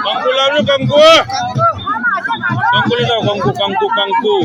કંકુ લાવજો કંકુ કંકુ લેતા કંકુ કંકુ કંકુ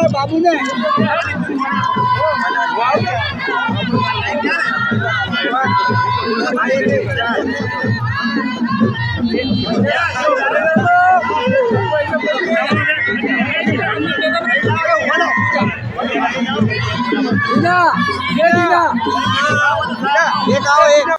बाबू ने एक आओ एक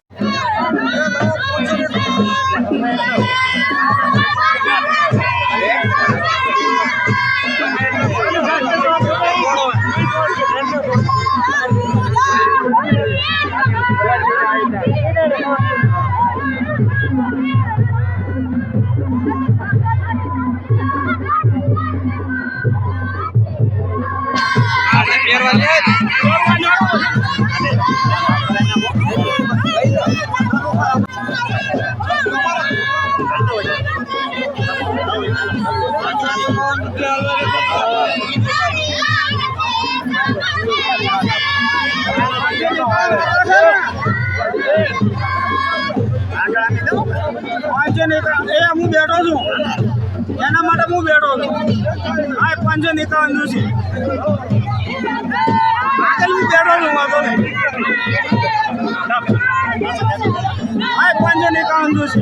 હું બેઠો છું એના માટે હું બેઠો છું આ પંચે નીકળવાનું છે આગળ હું બેઠો છું વાંધો નહીં આ પંચે નીકળવાનું છે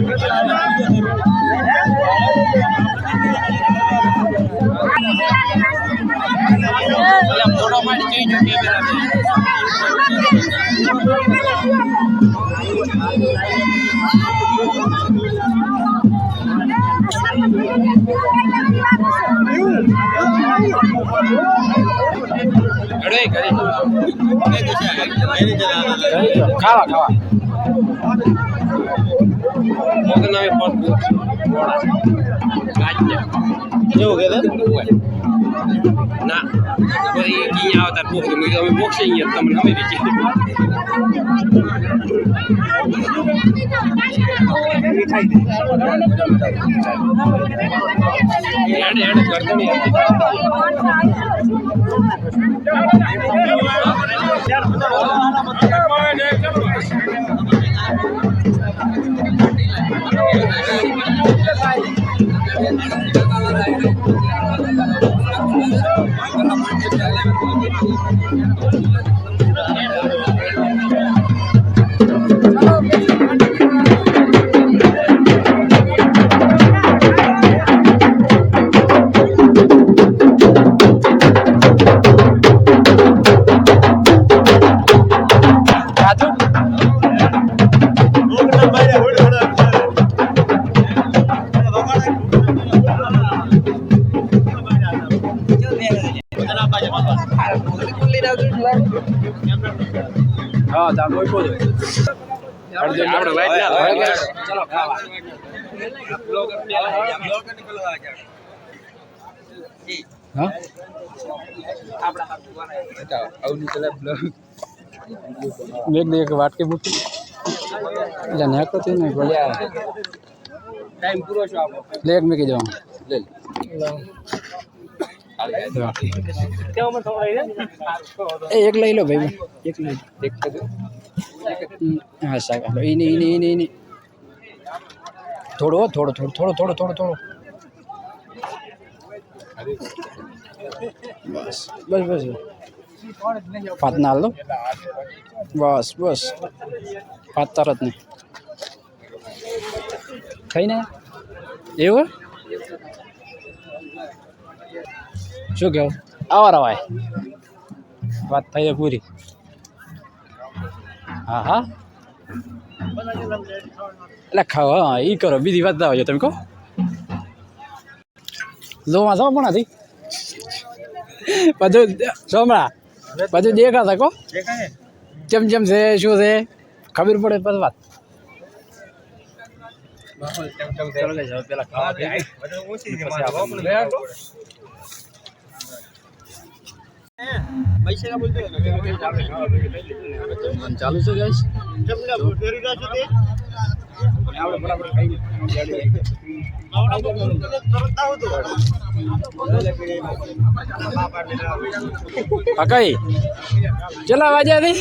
ફોટો પાડી જઈ જો ખાવા ખાવા મોગનાવે પર ગાજ્યા એવું કે ના કોઈ કી આવતા ભૂખ તો અમે બોક્સ અહીંયા તમને અમે વેચી એડ કરતણી હા જા કોઈ બોલ આપણે વાઈટ ના ચલો ખાવા હા દેખ દેખ વાટકી મૂકી એટલે નેકો થી ને બોલ્યા ટાઈમ પૂરો છો આપણો લેક મૂકી દઉં લે એ એક લઈ લો ભાઈ એક લઈ એક હા સાકા એની થોડો થોડો થોડો થોડો થોડો થોડો થોડો બસ બસ બસ પાત ના લો બસ બસ પાત તરત નહીં ખાઈને એવું શું કેવું આવા રવાય વાત થઈ પૂરી હા હા એટલે ખાવ હા એ કરો બીજી વાત ના હોય તમે કહો લોમાં જાઓ પણ હતી બધું સોમરા બધું દેખા શકો ચમ ચમ છે શું છે ખબર પડે પછી વાત પેલા ખાવા ચાલુ છે ગાઈસ કઈ ચલા વાજ્યા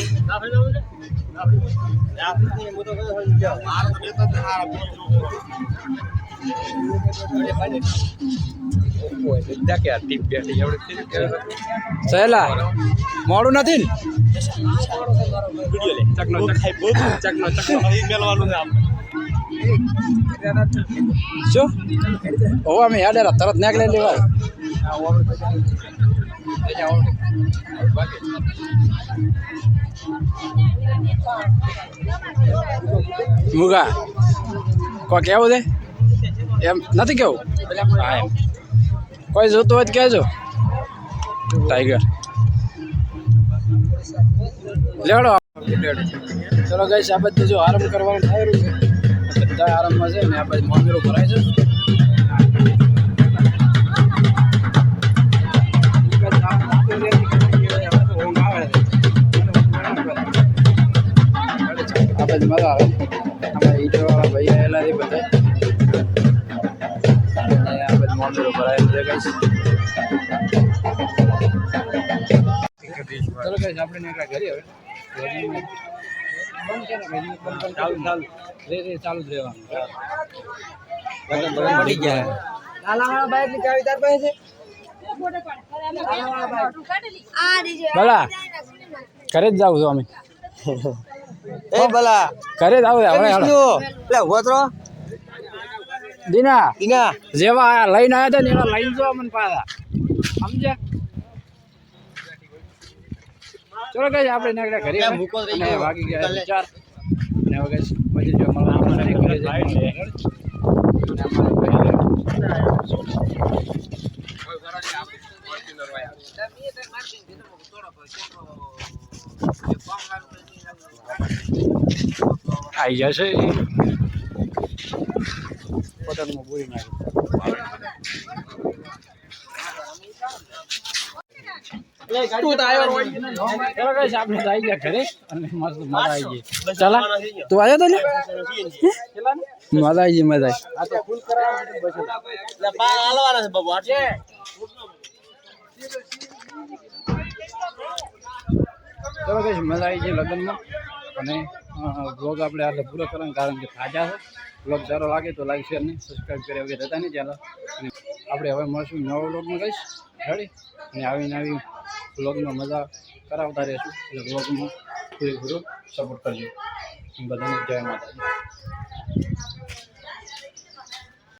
સહેલા મોડું નથી ને શું ઓ અમે યાદ તરત નાખ લઈ લેવા મુગા કોઈ કેવું છે એમ નથી કેવું હા એમ કોઈ જોતું હોય તો કહેજો ટાઈગર લેવડો ચલો ગાઈસ આ બધું જો આરામ કરવાનું થાય રહ્યું છે બધા આરામમાં છે ને આ બધું મંદિરો ભરાય છે આ બધું મજા આવે આમાં ઈટવાળા ભાઈ આવેલા છે બધા આ બધું મંદિરો ભરાયેલું છે ગાઈસ ચલો ગાઈસ આપણે નીકળ્યા ઘરે હવે ચાલુ ચાલુ જ રહેવાનું મળી ગયા નાના બાઈક ની ચાવી તાર પાસે છે ભલા ઘરે જ જાવ છો અમે એ ભલા ઘરે જ આવું હવે એટલે હોતરો દીના દીના જેવા લઈને આવ્યા હતા ને એવા લઈને જો મને પાછા સમજ્યા ચલો ગાઈસ આપણે નીકળ્યા ઘરે અને વાગી ગયા 4 ને હવે ગાઈસ પછી જો મળવા ઘરે જાય આવી જશે પોતાનું બોરી નાખે તું તો આવ્યો હોય. ચલો guys, આપણે તો આવી ગયા ઘરે અને મસ્ત મજા આવી ગઈ. ચાલા તું આવ્યો તો લે મજા આવી ગઈ મજા આવી. આ તો ફૂલ કરાવવાનું બસ એટલે બા હાલવાના છે બાબુ આટલે. ચલો guys, મજા આવી ગઈ લગ્નમાં અને બ્લોગ આપણે આટલે પૂરો કરવાનું કારણ કે તાજા છે. બ્લોગ સારો લાગે તો લાઈક શેર ને સબસ્ક્રાઈબ કર્યા વગર રહેતા નહીં ચાલો. અને આપણે હવે મળશું નવા બ્લોગમાં guys રેડી. અને આવી બ્લોગમાં મજા કરાવતા રહેશું એટલે બ્લોગમાં પૂરેપૂરો સપોર્ટ કરજો. બધાને જય માતાજી.